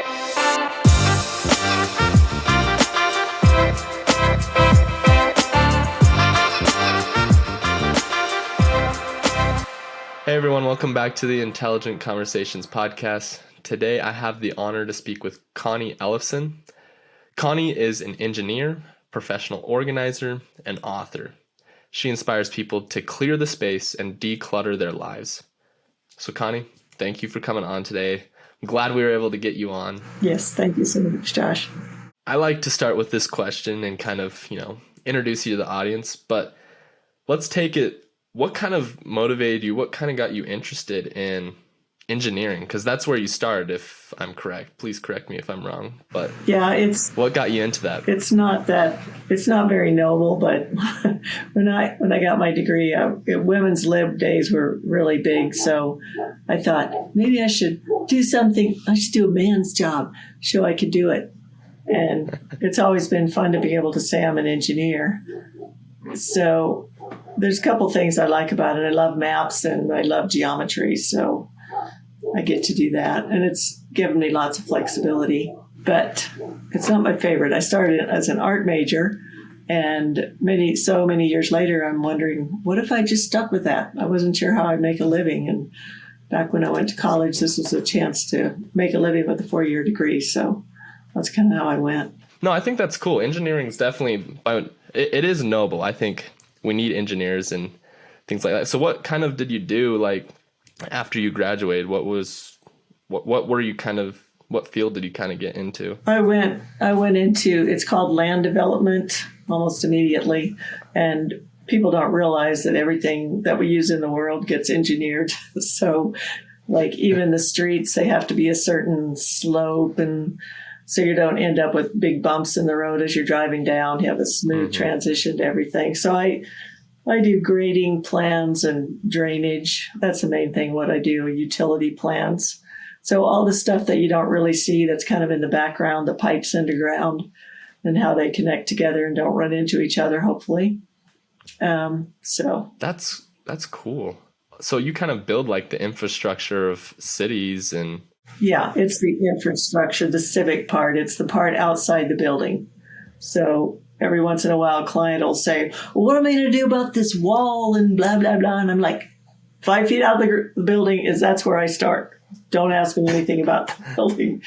Hey everyone, welcome back to the Intelligent Conversations podcast. Today I have the honor to speak with Connie Ellefson. Connie is an engineer, professional organizer, and author. She inspires people to clear the space and declutter their lives. So Connie, thank you for coming on today. I'm glad we were able to get you on. Yes, thank you so much, Josh. I like to start with this question and kind of, introduce you to the audience, but let's take it. What kind of motivated you? What kind of got you interested in engineering? Because that's where you started, if I'm correct. Please correct me if I'm wrong. But yeah, what got you into that? It's not very noble. But when I got my degree, women's lib days were really big. So I thought maybe I should do something. I should do a man's job, so I could do it. And it's always been fun to be able to say I'm an engineer. So there's a couple things I like about it. I love maps and I love geometry, so I get to do that. And it's given me lots of flexibility, but it's not my favorite. I started as an art major, and many years later, I'm wondering, what if I just stuck with that? I wasn't sure how I'd make a living. And back when I went to college, this was a chance to make a living with a 4-year degree. So that's kind of how I went. No, I think that's cool. Engineering is definitely, it is noble. I think we need engineers and things like that. So what kind of did you do, like, after you graduated? What were you kind of, what field did you kind of get into? I went into, it's called land development almost immediately. And people don't realize that everything that we use in the world gets engineered. So like even the streets, they have to be a certain slope, and so you don't end up with big bumps in the road as you're driving down. You have a smooth transition to everything. So I do grading plans and drainage. That's the main thing, what I do, utility plans. So all the stuff that you don't really see that's kind of in the background, the pipes underground and how they connect together and don't run into each other, hopefully. So that's cool. So you kind of build like the infrastructure of cities and... Yeah, it's the infrastructure, the civic part. It's the part outside the building. So every once in a while, a client will say, well, what am I going to do about this wall and blah, blah, blah. And I'm like, 5 feet out of the building, that's where I start. Don't ask me anything about the building.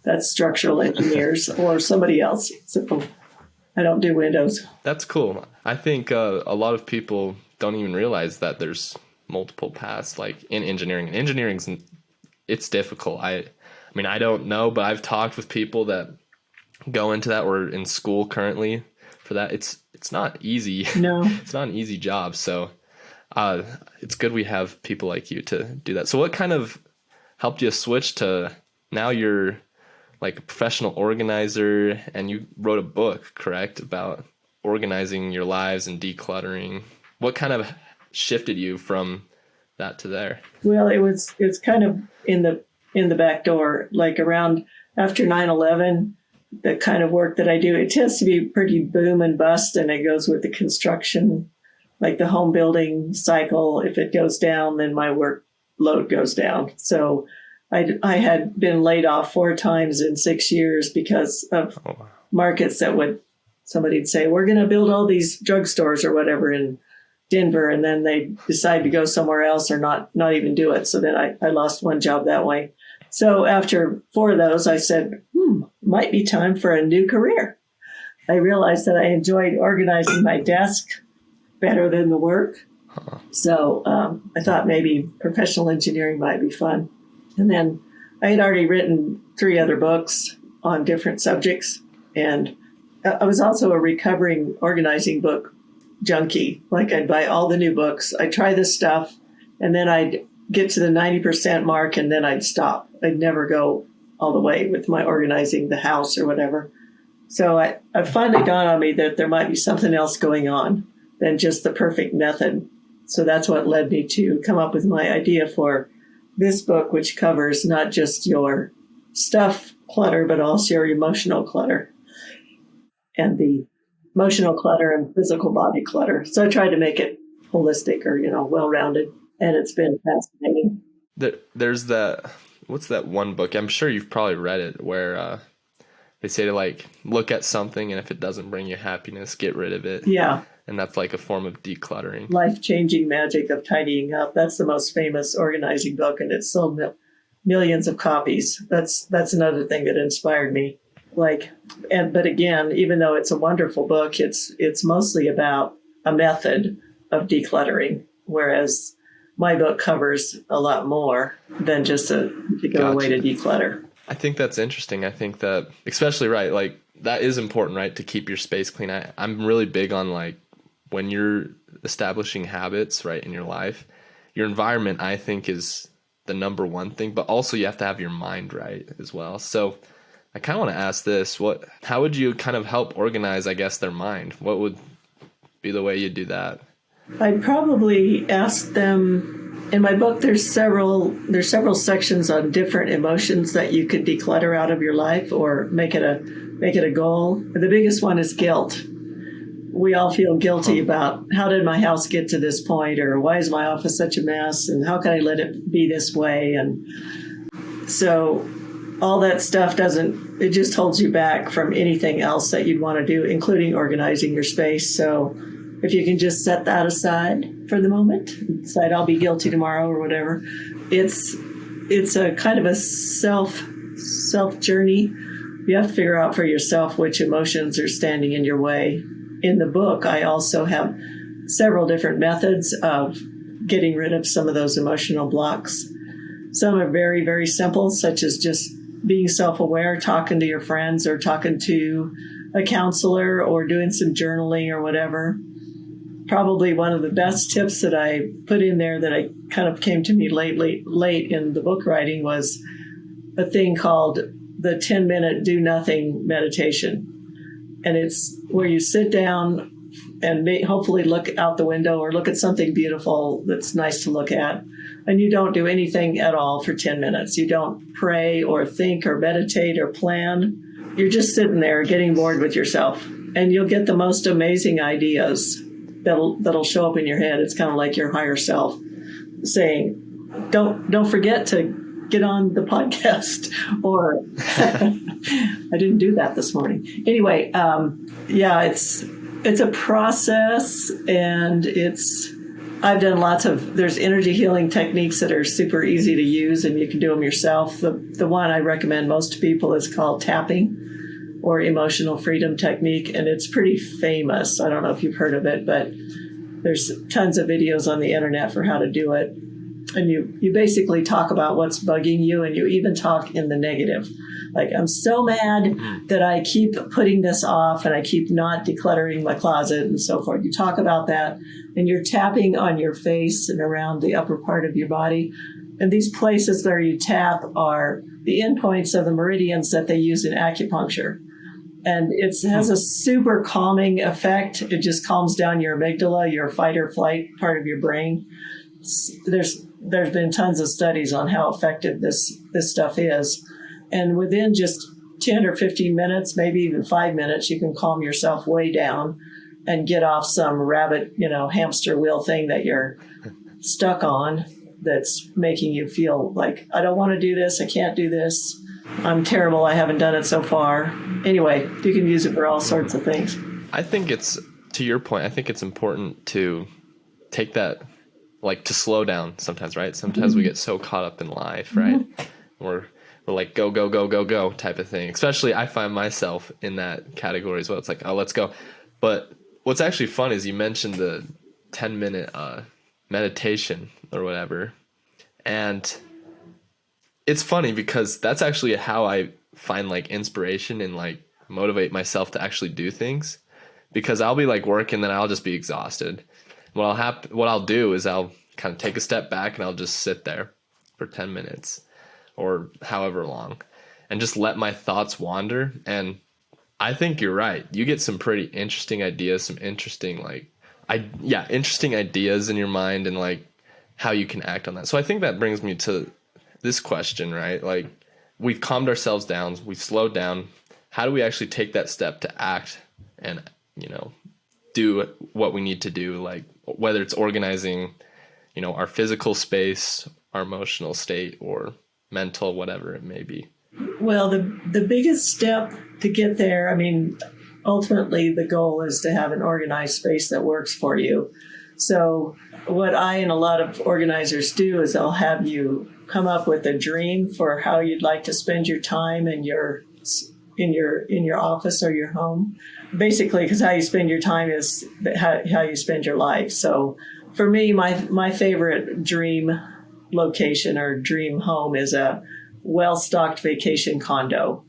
That's structural engineers or somebody else. So I don't do windows. That's cool. I think a lot of people don't even realize that there's multiple paths like in engineering. And engineering's it's difficult. I mean, I don't know, but I've talked with people that go into that or in school currently for that. It's not easy. No, it's not an easy job. So it's good we have people like you to do that. So what kind of helped you switch to now you're like a professional organizer, and you wrote a book, correct, about organizing your lives and decluttering? What kind of shifted you from that to there? Well, it's kind of in the back door, like around after 9/11, the kind of work that I do, it tends to be pretty boom and bust, and it goes with the construction, like the home building cycle. If it goes down, then my workload goes down. So I had been laid off 4 times in 6 years because of markets that somebody'd say, we're going to build all these drugstores or whatever in Denver, and then they decide to go somewhere else or not even do it. So then I lost one job that way. So after 4 of those, I said, might be time for a new career. I realized that I enjoyed organizing my desk better than the work. So I thought maybe professional engineering might be fun. And then I had already written 3 other books on different subjects. And I was also a recovering organizing book junkie. Like I'd buy all the new books, I'd try this stuff, and then I'd get to the 90% mark, and then I'd stop. I'd never go all the way with my organizing the house or whatever. So I finally dawned on me that there might be something else going on than just the perfect method. So that's what led me to come up with my idea for this book, which covers not just your stuff clutter, but also your emotional clutter and the emotional clutter and physical body clutter. So I tried to make it holistic or, well-rounded, and it's been fascinating. There's that, what's that one book? I'm sure you've probably read it where they say to like look at something and if it doesn't bring you happiness, get rid of it. Yeah. And that's like a form of decluttering. Life-changing magic of tidying up. That's the most famous organizing book, and it's sold millions of copies. That's another thing that inspired me. But again, even though it's a wonderful book, it's mostly about a method of decluttering, whereas my book covers a lot more than just a particular way to declutter. I think that's interesting. I think that, especially right, like that is important, right, to keep your space clean. I'm really big on like when you're establishing habits, right, in your life, your environment, I think, is the number one thing, but also you have to have your mind right as well. So I kind of want to ask this, how would you kind of help organize, I guess, their mind? What would be the way you do that? I'd probably ask them. In my book, there's several sections on different emotions that you could declutter out of your life or make it a goal. The biggest one is guilt. We all feel guilty about how did my house get to this point, or why is my office such a mess, and how can I let it be this way? And so all that stuff it just holds you back from anything else that you'd want to do, including organizing your space. So if you can just set that aside for the moment, decide I'll be guilty tomorrow or whatever, it's a kind of a self journey. You have to figure out for yourself which emotions are standing in your way. In the book, I also have several different methods of getting rid of some of those emotional blocks. Some are very, very simple, such as just being self-aware, talking to your friends or talking to a counselor or doing some journaling or whatever. Probably one of the best tips that I put in there that I kind of came to me late in the book writing was a thing called the 10-minute do nothing meditation. And it's where you sit down and hopefully look out the window or look at something beautiful that's nice to look at. And you don't do anything at all for 10 minutes. You don't pray or think or meditate or plan. You're just sitting there getting bored with yourself. And you'll get the most amazing ideas that'll show up in your head. It's kind of like your higher self saying, don't forget to get on the podcast, or I didn't do that this morning. Anyway, it's a process, and I've done there's energy healing techniques that are super easy to use, and you can do them yourself. The one I recommend most to people is called tapping, or emotional freedom technique, and it's pretty famous. I don't know if you've heard of it, but there's tons of videos on the internet for how to do it. And you basically talk about what's bugging you, and you even talk in the negative. Like, I'm so mad that I keep putting this off and I keep not decluttering my closet and so forth. You talk about that, and you're tapping on your face and around the upper part of your body. And these places where you tap are the endpoints of the meridians that they use in acupuncture. And it has a super calming effect. It just calms down your amygdala, your fight or flight part of your brain. There's been tons of studies on how effective this stuff is. And within just 10 or 15 minutes, maybe even 5 minutes, you can calm yourself way down and get off some rabbit, hamster wheel thing that you're stuck on that's making you feel like, I don't want to do this. I can't do this. I'm terrible. I haven't done it so far. Anyway, you can use it for all sorts of things. I think to your point, I think it's important to take that, like, to slow down sometimes, right? Sometimes we get so caught up in life, right? We're like, go, go, go, go, go type of thing. Especially I find myself in that category as well. It's like, oh, let's go. But what's actually fun is you mentioned the 10-minute meditation or whatever. And it's funny because that's actually how I find like inspiration and like motivate myself to actually do things, because I'll be like working, then I'll just be exhausted. What I'll do is I'll kind of take a step back and I'll just sit there for 10 minutes or however long and just let my thoughts wander. And I think you're right. You get some pretty interesting ideas, some interesting interesting ideas in your mind and like how you can act on that. So I think that brings me to this question, right? Like, we've calmed ourselves down, we've slowed down. How do we actually take that step to act and, do what we need to do? Like, whether it's organizing, our physical space, our emotional state, or mental, whatever it may be? Well, the biggest step to get there, I mean, ultimately the goal is to have an organized space that works for you. So what I and a lot of organizers do is they'll have you come up with a dream for how you'd like to spend your time in your office or your home. Basically, because how you spend your time is how you spend your life. So for me, my favorite dream location or dream home is a well-stocked vacation condo.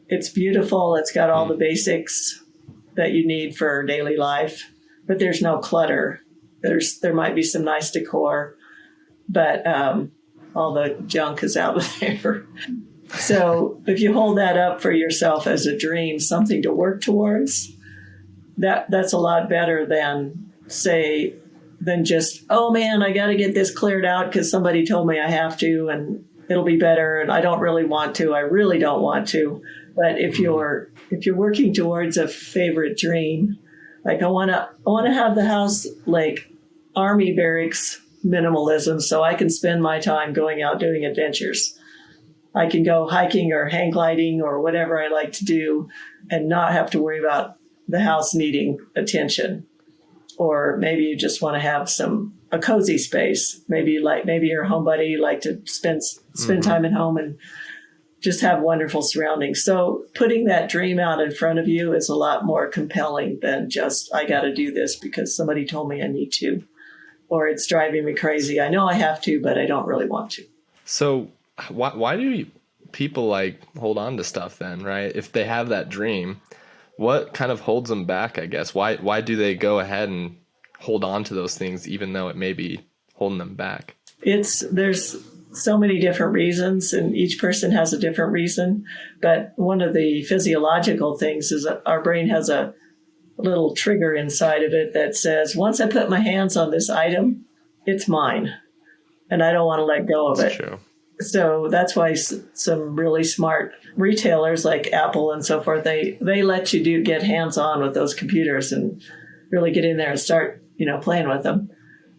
It's beautiful. It's got all the basics that you need for daily life, but there's no clutter. There might be some nice decor, but all the junk is out there. So if you hold that up for yourself as a dream, something to work towards, that's a lot better than just, oh man, I got to get this cleared out because somebody told me I have to, and it'll be better, and I don't really want to. I really don't want to. But if you're working towards a favorite dream, like I want to have the house like Army barracks minimalism, so I can spend my time going out doing adventures. I can go hiking or hang gliding or whatever I like to do, and not have to worry about the house needing attention. Or maybe you just want to have a cozy space. Maybe your home buddy, you like to spend time at home and just have wonderful surroundings. So putting that dream out in front of you is a lot more compelling than just, I got to do this because somebody told me I need to, or it's driving me crazy. I know I have to, but I don't really want to. So why do people like hold on to stuff then, right? If they have that dream, what kind of holds them back, I guess? Why do they go ahead and hold on to those things even though it may be holding them back? There's so many different reasons, and each person has a different reason. But one of the physiological things is that our brain has a little trigger inside of it that says, once I put my hands on this item, it's mine, and I don't want to let go of it. True. So that's why some really smart retailers like Apple and so forth, they let you get hands-on with those computers and really get in there and start, playing with them.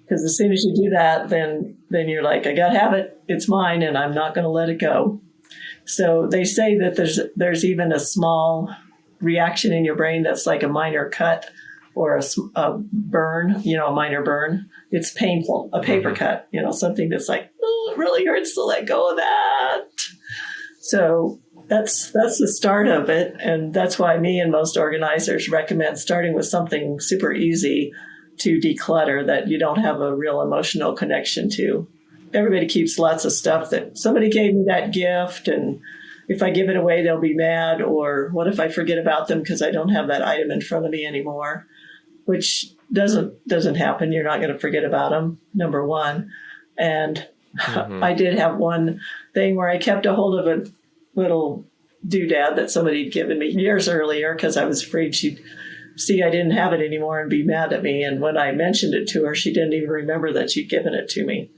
Because as soon as you do that, then you're like, I got to have it. It's mine, and I'm not going to let it go. So they say that there's even a small reaction in your brain that's like a minor cut or a burn, a minor burn. It's painful, a paper cut, something that's like, oh, it really hurts to let go of that. So that's the start of it. And that's why me and most organizers recommend starting with something super easy to declutter that you don't have a real emotional connection to. Everybody keeps lots of stuff that somebody gave me that gift, and if I give it away, they'll be mad. Or what if I forget about them because I don't have that item in front of me anymore? Which doesn't happen. You're not going to forget about them, number one. And I did have one thing where I kept a hold of a little doodad that somebody had given me years earlier because I was afraid she'd see I didn't have it anymore and be mad at me. And when I mentioned it to her, she didn't even remember that she'd given it to me.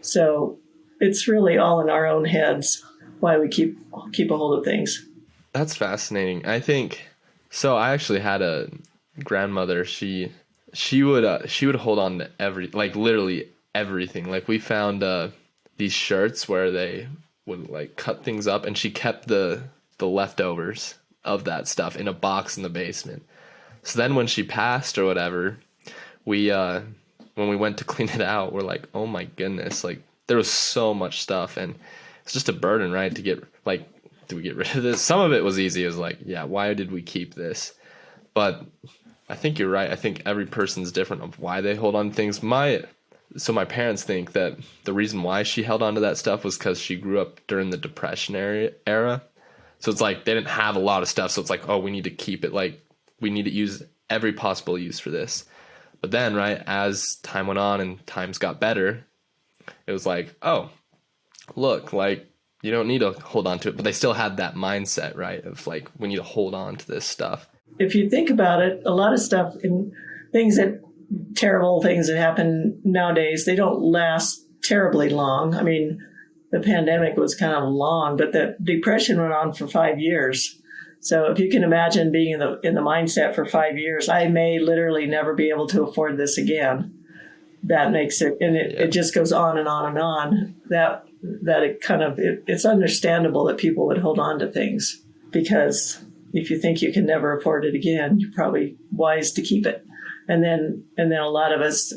So it's really all in our own heads why we keep a hold of things. That's fascinating. I think so. I actually had a grandmother. She would hold on to literally everything. Like we found these shirts where they would like cut things up, and she kept the leftovers of that stuff in a box in the basement. So then when she passed or whatever, we when we went to clean it out, we're like, oh my goodness, like there was so much stuff, and it's just a burden, right? To get like, do we get rid of this? Some of it was easy. It was like, yeah, why did we keep this? But I think you're right. I think every person's different of why they hold on to things. So my parents think that the reason why she held on to that stuff was because she grew up during the Depression era. So it's like they didn't have a lot of stuff. So it's like, oh, we need to keep it. Like we need to use every possible use for this. But then, right, as time went on and times got better, it was like, oh, look, like you don't need to hold on to it. But they still had that mindset, right, of like, we need to hold on to this stuff. If you think about it, a lot of stuff and terrible things that happen nowadays, they don't last terribly long. I mean, the pandemic was kind of long, but the Depression went on for 5 years. So if you can imagine being in the mindset for 5 years, I may literally never be able to afford this again. That makes it, and it just goes on and on and on. that it's understandable that people would hold on to things, because if you think you can never afford it again, you're probably wise to keep it. And then a lot of us,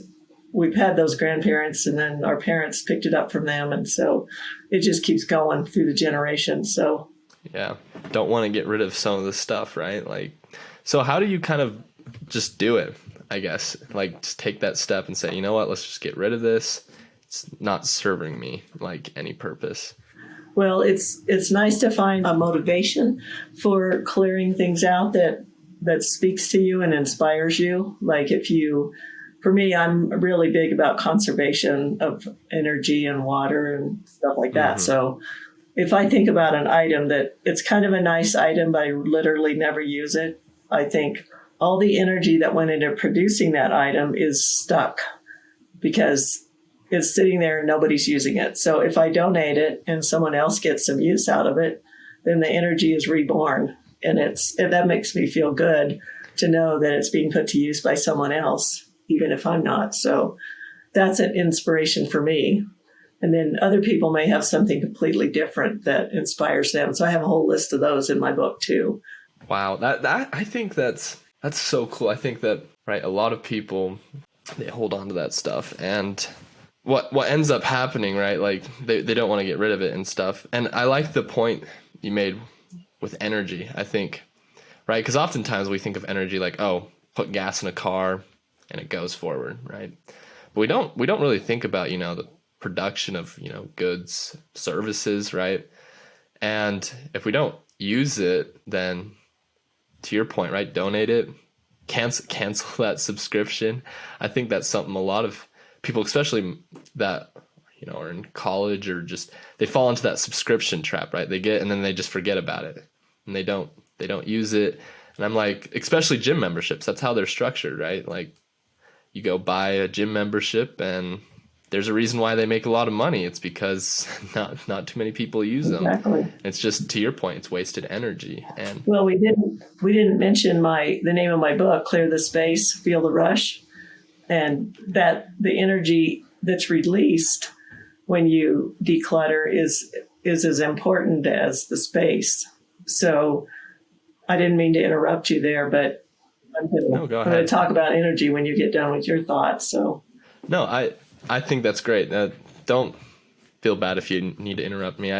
we've had those grandparents, and then our parents picked it up from them. And so it just keeps going through the generations. So yeah, don't want to get rid of some of the stuff, right? Like, so how do you kind of just do it, I guess? Like, just take that step and say, you know what, let's just get rid of this. It's not serving me like any purpose. Well, it's nice to find a motivation for clearing things out that speaks to you and inspires you. Like for me, I'm really big about conservation of energy and water and stuff like that. Mm-hmm. So if I think about an item that it's kind of a nice item, but I literally never use it, I think all the energy that went into producing that item is stuck because it's sitting there and nobody's using it. So if I donate it and someone else gets some use out of it, then the energy is reborn. And that makes me feel good to know that it's being put to use by someone else, even if I'm not. So that's an inspiration for me. And then other people may have something completely different that inspires them. So I have a whole list of those in my book too. Wow. That I think that's so cool. I think that, right, a lot of people, they hold on to that stuff, and what ends up happening, right? Like they don't want to get rid of it and stuff. And I like the point you made with energy, I think, right? Because oftentimes we think of energy like, oh, put gas in a car and it goes forward, right? But we don't really think about, the production of, goods, services, right? And if we don't use it, then to your point, right, donate it, cancel that subscription. I think that's something a lot of people, especially that, are in college or just, they fall into that subscription trap, right? They get, and then they just forget about it and they don't use it. And I'm like, especially gym memberships, that's how they're structured, right? Like you go buy a gym membership and there's a reason why they make a lot of money. It's because not too many people use them. Exactly. It's just, to your point, it's wasted energy. And well, we didn't mention the name of my book, Clear the Space, Feel the Rush, and that the energy that's released when you declutter is as important as the space. So I didn't mean to interrupt you there, but I'm going to talk about energy when you get done with your thoughts. So no, I think that's great. Don't feel bad if you need to interrupt me.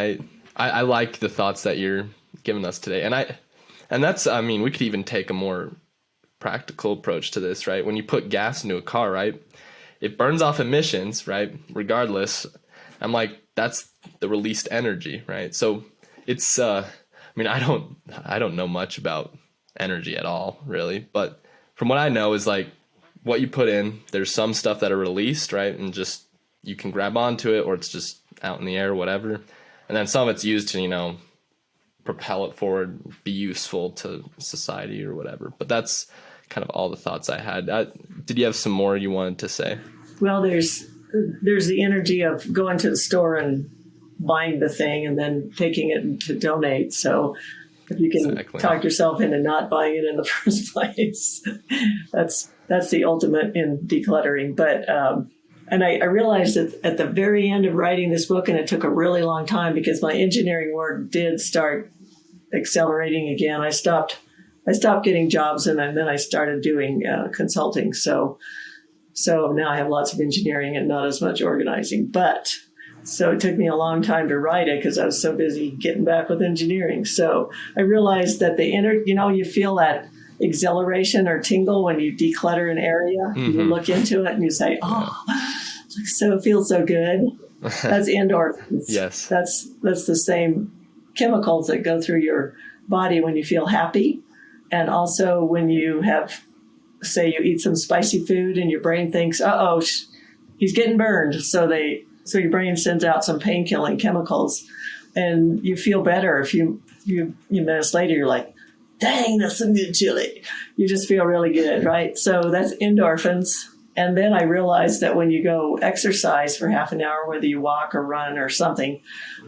I like the thoughts that you're giving us today. And that's, we could even take a more practical approach to this, right? When you put gas into a car, right, it burns off emissions, right? Regardless, I'm like, that's the released energy, right? So it's, I don't know much about energy at all, really. But from what I know is like what you put in, there's some stuff that are released, right? And just, you can grab onto it or it's just out in the air or whatever. And then some of it's used to, propel it forward, be useful to society or whatever. But that's kind of all the thoughts I had. Did you have some more you wanted to say? Well, there's the energy of going to the store and buying the thing and then taking it to donate. So if you can talk yourself into not buying it in the first place, that's the ultimate in decluttering. But and I realized that at the very end of writing this book, and it took a really long time because my engineering work did start accelerating again. I stopped getting jobs, and then I started doing consulting. So now I have lots of engineering and not as much organizing. But so it took me a long time to write it because I was so busy getting back with engineering. So I realized that you feel that exhilaration or tingle when you declutter an area. Mm-hmm. You look into it and you say, so it feels so good. That's endorphins. Yes. That's the same chemicals that go through your body when you feel happy. And also when you have, say you eat some spicy food and your brain thinks, he's getting burned. So your brain sends out some pain-killing chemicals and you feel better. If you minutes later, you're like, dang, that's some good chili. You just feel really good, right? So that's endorphins. And then I realized that when you go exercise for half an hour, whether you walk or run or something,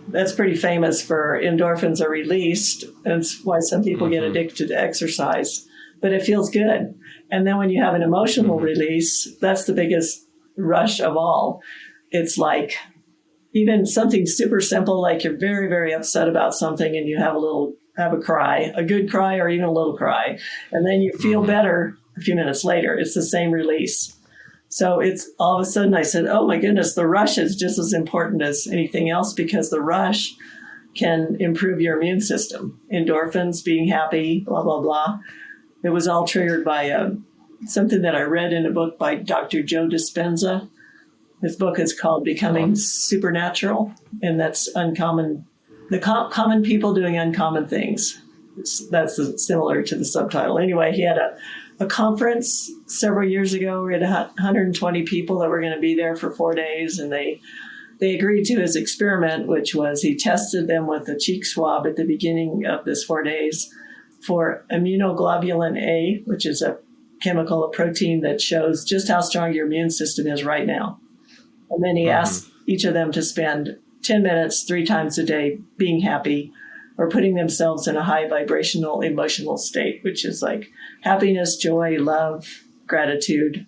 that's pretty famous for endorphins are released. That's why some people get addicted to exercise. But it feels good. And then when you have an emotional release, that's the biggest rush of all. It's like even something super simple, like you're very, very upset about something and you have a cry, a good cry or even a little cry, and then you feel better a few minutes later. It's the same release. So it's all of a sudden I said, oh my goodness, the rush is just as important as anything else, because the rush can improve your immune system. Endorphins, being happy, blah, blah, blah. It was all triggered by something that I read in a book by Dr. Joe Dispenza. His book is called Becoming Supernatural, and that's uncommon. The common people doing uncommon things. That's similar to the subtitle. Anyway, he had a conference several years ago. We had 120 people that were going to be there for 4 days, and they agreed to his experiment, which was he tested them with a cheek swab at the beginning of this 4 days for immunoglobulin A, which is a chemical, a protein that shows just how strong your immune system is right now. And then he asked each of them to spend 10 minutes 3 times a day being happy or putting themselves in a high vibrational emotional state, which is like happiness, joy, love, gratitude.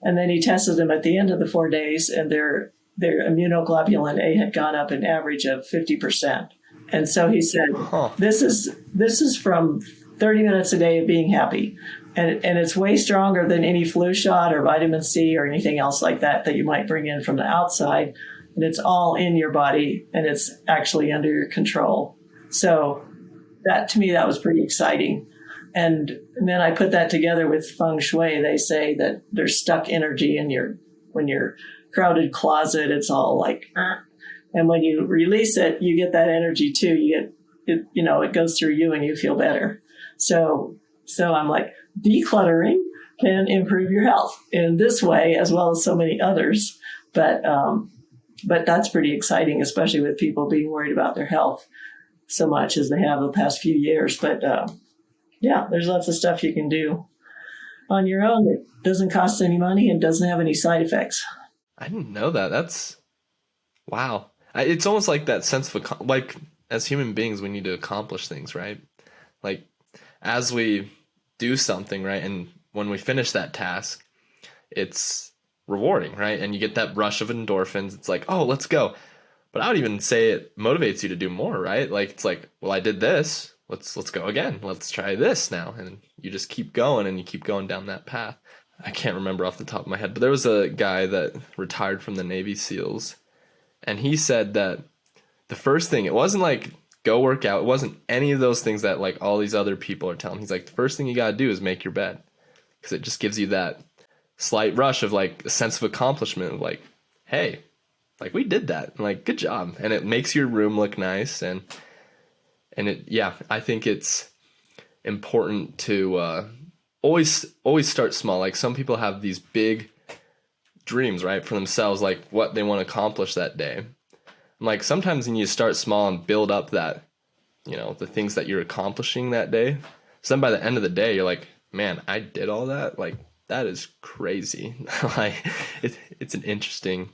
And then he tested them at the end of the 4 days, and their immunoglobulin A had gone up an average of 50%. And so he said, this is from 30 minutes a day of being happy. And it's way stronger than any flu shot or vitamin C or anything else like that you might bring in from the outside. And it's all in your body, and it's actually under your control. So that, to me, that was pretty exciting. And then I put that together with feng shui. They say that there's stuck energy in when you're crowded closet, it's all like, and when you release it, you get that energy too. You get it, it goes through you and you feel better. So I'm like, decluttering can improve your health in this way as well as so many others. But that's pretty exciting, especially with people being worried about their health so much as they have the past few years. But yeah, there's lots of stuff you can do on your own that doesn't cost any money and doesn't have any side effects. I didn't know that. That's wow. It's almost like that sense of like, as human beings, we need to accomplish things, right? Like as we do something, right, and when we finish that task, it's rewarding, right? And you get that rush of endorphins. It's like, oh, let's go. But I would even say it motivates you to do more, right? Like it's like, well, I did this. Let's go again. Let's try this now. And you just keep going and you keep going down that path. I can't remember off the top of my head, but there was a guy that retired from the Navy SEALs, and he said that the first thing, it wasn't like go work out. It wasn't any of those things that like all these other people are telling. He's like, the first thing you got to do is make your bed, because it just gives you that slight rush of like a sense of accomplishment of like, hey, like we did that, and like good job. And it makes your room look nice. And it, yeah, I think it's important to always start small. Like some people have these big dreams, right, for themselves, like what they want to accomplish that day. And like sometimes you need to start small and build up that, the things that you're accomplishing that day. So then by the end of the day, you're like, man, I did all that. Like that is crazy. Like it's an interesting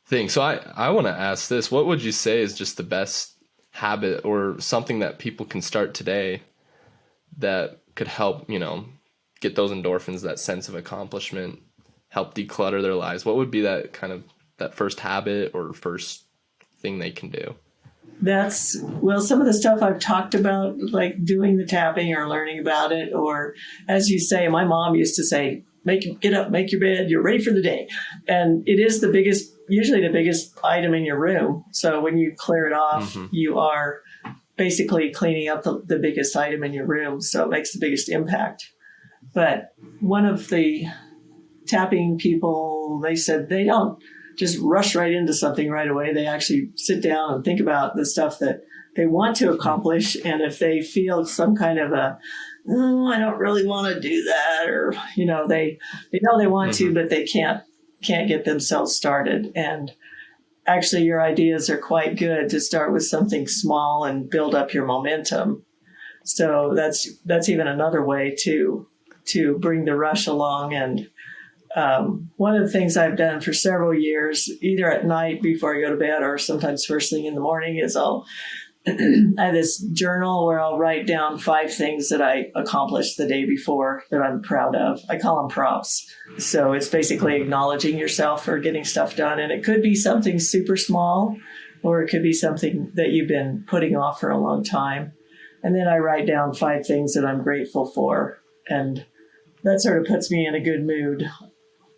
thing. So I want to ask this: what would you say is just the best habit or something that people can start today that could help, get those endorphins, that sense of accomplishment, help declutter their lives? What would be that kind of that first habit or first thing they can do? Some of the stuff I've talked about, like doing the tapping or learning about it, or as you say, my mom used to say, get up, make your bed, you're ready for the day. And it is usually the biggest item in your room. So when you clear it off, you are basically cleaning up the biggest item in your room. So it makes the biggest impact. But one of the tapping people, they said they don't just rush right into something right away. They actually sit down and think about the stuff that they want to accomplish. And if they feel some kind of I don't really want to do that, or, they know they want to, but they can't get themselves started. And actually your ideas are quite good to start with something small and build up your momentum. So that's even another way to bring the rush along. And one of the things I've done for several years, either at night before I go to bed or sometimes first thing in the morning, is I'll I have this journal where I'll write down 5 things that I accomplished the day before that I'm proud of. I call them props. So it's basically acknowledging yourself for getting stuff done. And it could be something super small, or it could be something that you've been putting off for a long time. And then I write down 5 things that I'm grateful for. And that sort of puts me in a good mood.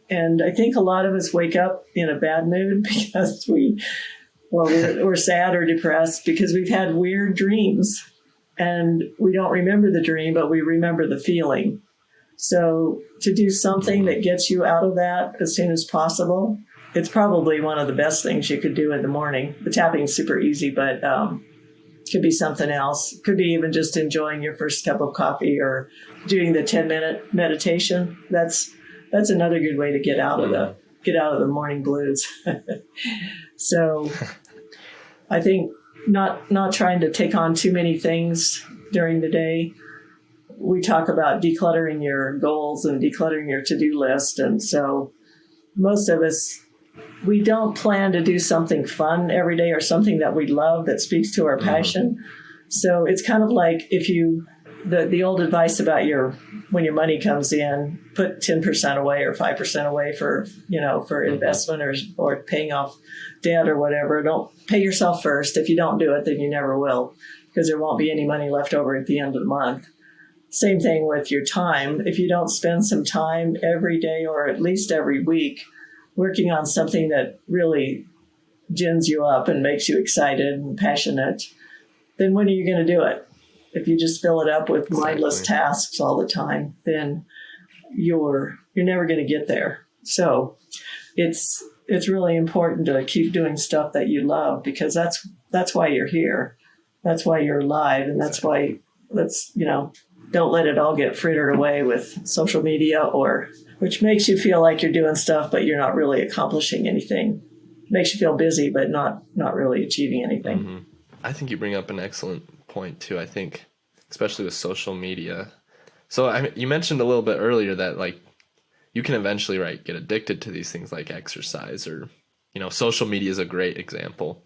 And I think a lot of us wake up in a bad mood because we're sad or depressed because we've had weird dreams, and we don't remember the dream, but we remember the feeling. So to do something that gets you out of that as soon as possible, it's probably one of the best things you could do in the morning. The tapping's super easy, but could be something else. Could be even just enjoying your first cup of coffee or doing the 10-minute meditation. That's another good way to get out of the morning blues. So I think not trying to take on too many things during the day. We talk about decluttering your goals and decluttering your to-do list. And so most of us, we don't plan to do something fun every day or something that we love that speaks to our passion. So it's kind of like the old advice about when your money comes in, put 10% away or 5% away for investment or paying off debt or whatever. Don't pay yourself first. If you don't do it, then you never will, because there won't be any money left over at the end of the month. Same thing with your time. If you don't spend some time every day or at least every week working on something that really gins you up and makes you excited and passionate, then when are you going to do it? If you just fill it up with mindless tasks all the time, then you're never going to get there. So it's really important to keep doing stuff that you love, because that's why you're here. That's why you're alive. And that's why don't let it all get frittered away with social media, which makes you feel like you're doing stuff, but you're not really accomplishing anything. It makes you feel busy, but not really achieving anything. Mm-hmm. I think you bring up an excellent point too. I think, especially with social media. So you mentioned a little bit earlier that like you can eventually get addicted to these things like exercise, or social media is a great example.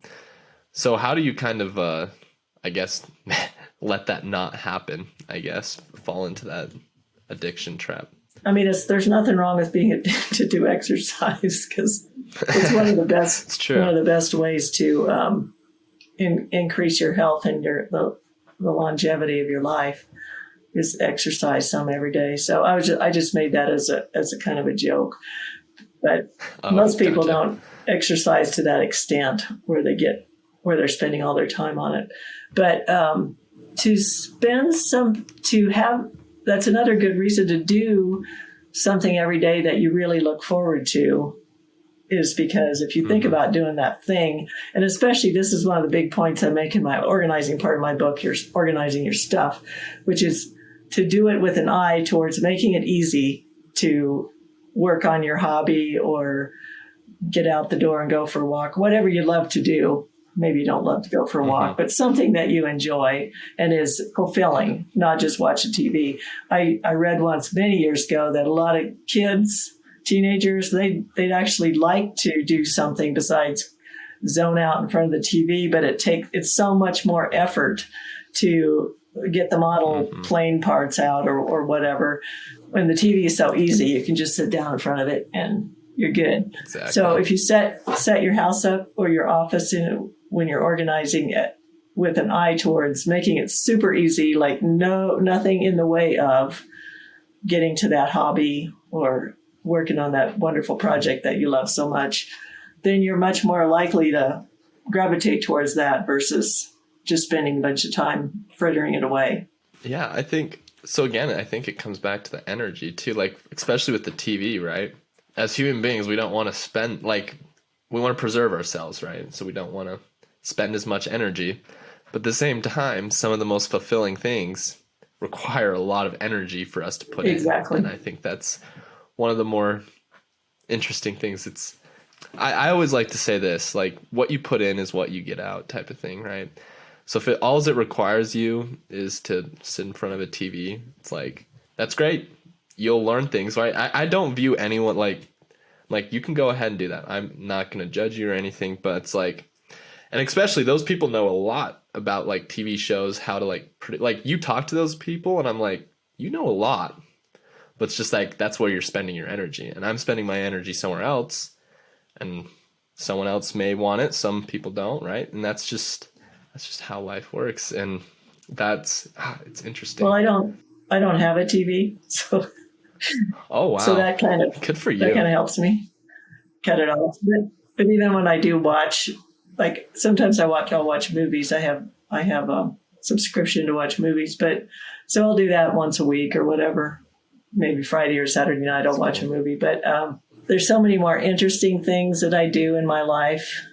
So how do you kind of I guess let that not happen? I guess fall into that addiction trap. I mean, there's nothing wrong with being addicted to exercise, because it's one of the best. It's true. One of the best ways to increase your health and the longevity of your life is exercise some every day. So I just made that as a kind of a joke, but most people don't exercise to that extent where they're spending all their time on it. But that's another good reason to do something every day that you really look forward to, is because if you think about doing that thing, and especially this is one of the big points I make in my organizing part of my book, you're organizing your stuff, which is to do it with an eye towards making it easy to work on your hobby or get out the door and go for a walk, whatever you love to do. Maybe you don't love to go for a walk, but something that you enjoy and is fulfilling, not just watching TV. I read once many years ago that a lot of kids, teenagers, they'd actually like to do something besides zone out in front of the TV, but it's so much more effort to get the model plane parts out or whatever. When the TV is so easy, you can just sit down in front of it and you're good. Exactly. So if you set your house up or your office when you're organizing it with an eye towards making it super easy, like nothing in the way of getting to that hobby or working on that wonderful project that you love so much, then you're much more likely to gravitate towards that versus just spending a bunch of time frittering it away. Yeah, I think so. Again, I think it comes back to the energy too, like especially with the TV, right? As human beings, we don't want to spend, we want to preserve ourselves, right? So we don't want to spend as much energy. But at the same time, some of the most fulfilling things require a lot of energy for us to put in. And I think that's one of the more interesting things. I always like to say this, like what you put in is what you get out type of thing, right? So if all it requires you is to sit in front of a TV, it's like, that's great. You'll learn things, right? I don't view anyone like you can go ahead and do that. I'm not going to judge you or anything, but it's like, and especially those people know a lot about like TV shows, how to like like you talk to those people, and I'm like, you know a lot, but it's just like that's where you're spending your energy, and I'm spending my energy somewhere else, and someone else may want it, some people don't, right? And that's just how life works, and it's interesting. Well, I don't have a TV, so Oh wow, so that kind of good for you. helps me cut it off. But even when I do watch, like sometimes I'll watch movies. I have a subscription to watch movies, but so I'll do that once a week or whatever. Maybe Friday or Saturday night I'll watch a movie. But there's so many more interesting things that I do in my life.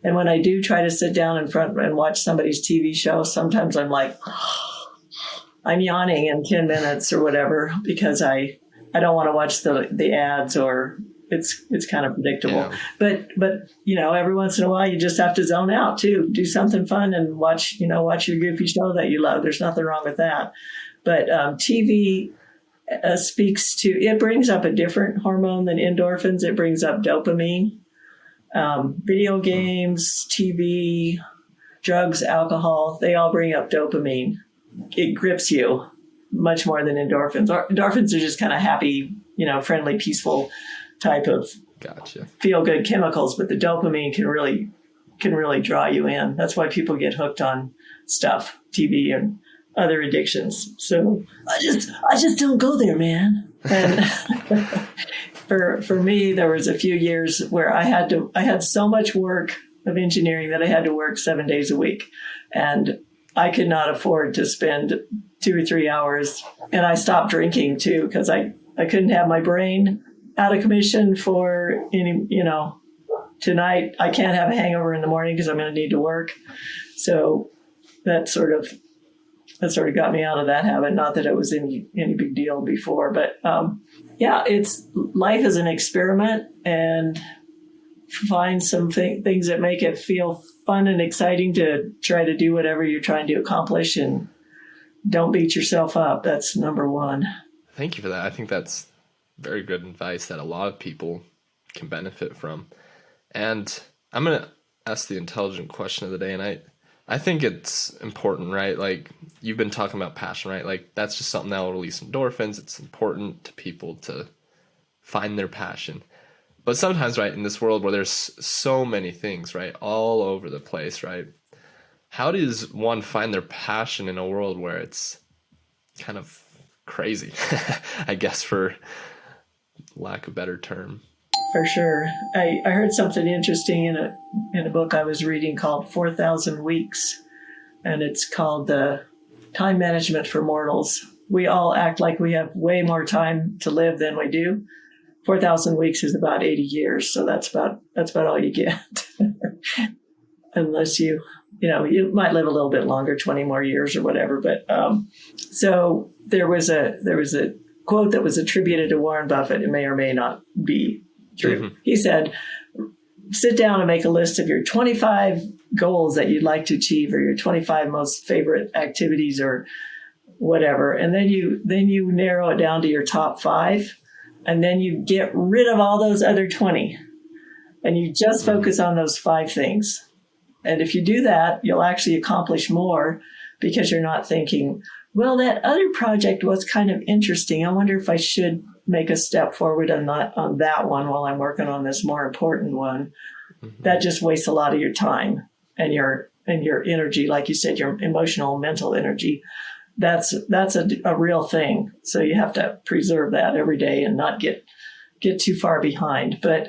And when I do try to sit down in front and watch somebody's TV show, sometimes I'm like, I'm yawning in 10 minutes or whatever, because I don't want to watch the ads, or it's kind of predictable. Yeah. But every once in a while you just have to zone out too, do something fun and watch your goofy show that you love. There's nothing wrong with that. But TV it brings up a different hormone than endorphins. It brings up dopamine. Video games, TV, drugs, alcohol, they all bring up dopamine. It grips you much more than endorphins. Endorphins are just kind of happy, friendly, peaceful type of feel-good chemicals, but the dopamine can really draw you in. That's why people get hooked on stuff, TV and other addictions. So I just don't go there, man. And for me, there was a few years where I had so much work of engineering that I had to work 7 days a week, and I could not afford to spend 2 or 3 hours. And I stopped drinking too, because I couldn't have my brain out of commission for any, tonight I can't have a hangover in the morning because I'm going to need to work. So that sort of got me out of that habit. Not that it was any big deal before, but life is an experiment, and find some things that make it feel fun and exciting to try to do whatever you're trying to accomplish, and don't beat yourself up. That's number one. Thank you for that. I think that's very good advice that a lot of people can benefit from. And I'm going to ask the intelligent question of the day, and I think it's important, right? Like you've been talking about passion, right? Like that's just something that will release endorphins. It's important to people to find their passion. But sometimes, right, in this world where there's so many things, right, all over the place, right? How does one find their passion in a world where it's kind of crazy, I guess, for lack of a better term? For sure. I heard something interesting in a book I was reading called 4,000 Weeks, and it's called Time Management for Mortals. We all act like we have way more time to live than we do. 4,000 weeks is about 80 years, so that's about all you get. Unless you might live a little bit longer, 20 more years or whatever. But so there was a quote that was attributed to Warren Buffett. It may or may not be true. Mm-hmm. He said, sit down and make a list of your 25 goals that you'd like to achieve, or your 25 most favorite activities or whatever. And then you narrow it down to your top 5. And then you get rid of all those other 20. And you just focus on those 5 things. And if you do that, you'll actually accomplish more, because you're not thinking, well, that other project was kind of interesting. I wonder if I should make a step forward on that one while I'm working on this more important one. Mm-hmm. That just wastes a lot of your time and your energy, like you said, your emotional, mental energy. That's a real thing. So you have to preserve that every day and not get too far behind. But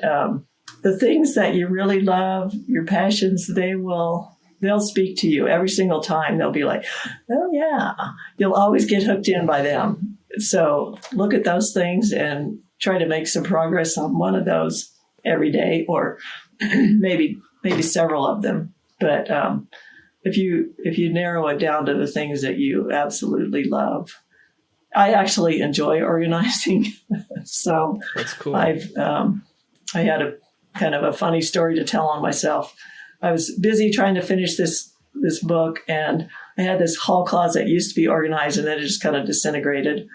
the things that you really love, your passions, they'll speak to you every single time. They'll be like, oh yeah, you'll always get hooked in by them. So look at those things and try to make some progress on one of those every day, or maybe several of them. But if you narrow it down to the things that you absolutely love, I actually enjoy organizing. So that's cool. I had a kind of a funny story to tell on myself. I was busy trying to finish this book, and I had this hall closet that used to be organized, and then it just kind of disintegrated.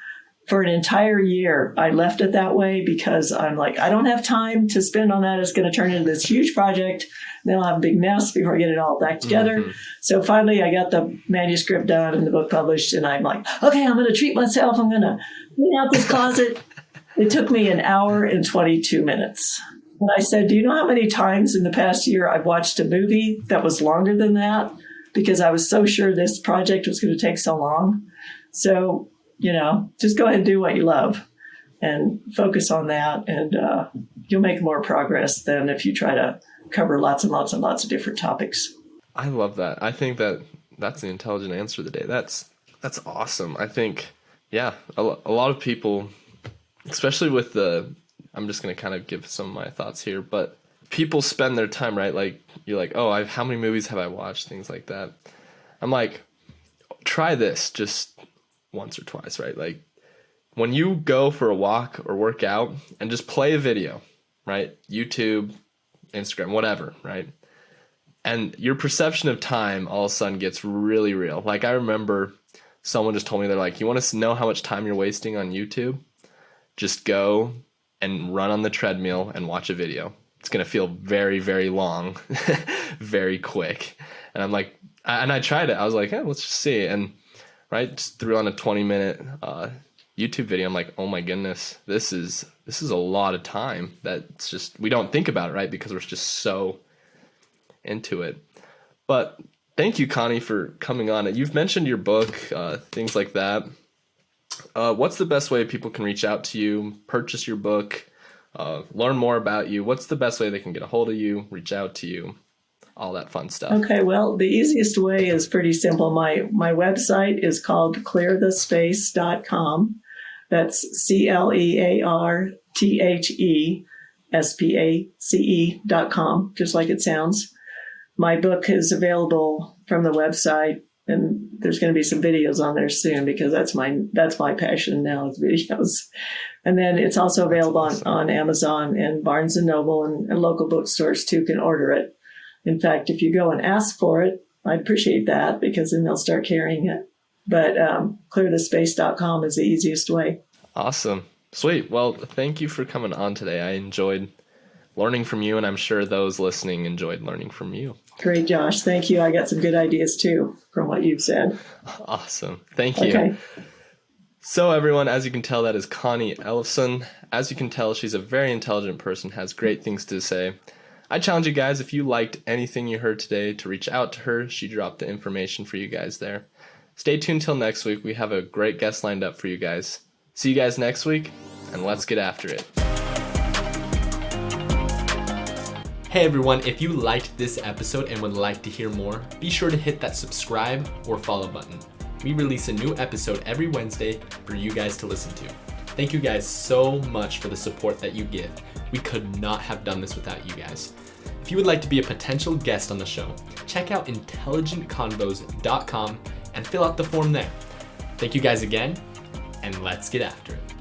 for an entire year, I left it that way because I'm like, I don't have time to spend on that. It's going to turn into this huge project. Then I'll have a big mess before I get it all back together. Mm-hmm. So finally, I got the manuscript done and the book published. And I'm like, okay, I'm going to treat myself. I'm going to clean out this closet. It took me an hour and 22 minutes. And I said, do you know how many times in the past year I've watched a movie that was longer than that? Because I was so sure this project was going to take so long. So, just go ahead and do what you love and focus on that. And you'll make more progress than if you try to cover lots and lots and lots of different topics. I love that. I think that's the intelligent answer of the day. That's awesome. I think, a lot of people, especially with I'm just going to kind of give some of my thoughts here, but people spend their time, right? Like, you're like, oh, how many movies have I watched? Things like that. I'm like, try this just once or twice, right? Like, when you go for a walk or work out and just play a video, right? YouTube, Instagram, whatever, right? And your perception of time all of a sudden gets really real. Like, I remember someone just told me, they're like, you want to know how much time you're wasting on YouTube? Just go and run on the treadmill and watch a video. It's going to feel very, very long, very quick. And I'm like, and I tried it. I was like, let's just see. And just threw on a 20-minute YouTube video. I'm like, oh my goodness, this is a lot of time. That's just, we don't think about it, right? Because we're just so into it. But thank you, Connie, for coming on. You've mentioned your book, things like that. What's the best way people can reach out to you, purchase your book, learn more about you? What's the best way they can get a hold of you, reach out to you, all that fun stuff? Okay, well, the easiest way is pretty simple. My website is called clearthespace.com. That's ClearThespace.com, just like it sounds. My book is available from the website, and there's going to be some videos on there soon because that's my passion now is videos. And then it's also available on Amazon and Barnes & Noble and local bookstores too can order it. In fact, if you go and ask for it, I'd appreciate that because then they'll start carrying it. But clearthespace.com is the easiest way. Awesome. Sweet. Well, thank you for coming on today. I enjoyed learning from you, and I'm sure those listening enjoyed learning from you. Great, Josh. Thank you. I got some good ideas too from what you've said. Awesome. Thank you. Okay. So everyone, as you can tell, that is Connie Ellefson. As you can tell, she's a very intelligent person, has great things to say. I challenge you guys, if you liked anything you heard today, to reach out to her. She dropped the information for you guys there. Stay tuned till next week. We have a great guest lined up for you guys. See you guys next week, and let's get after it. Hey everyone, if you liked this episode and would like to hear more, be sure to hit that subscribe or follow button. We release a new episode every Wednesday for you guys to listen to. Thank you guys so much for the support that you give. We could not have done this without you guys. If you would like to be a potential guest on the show, check out intelligentconvos.com and fill out the form there. Thank you guys again, and let's get after it.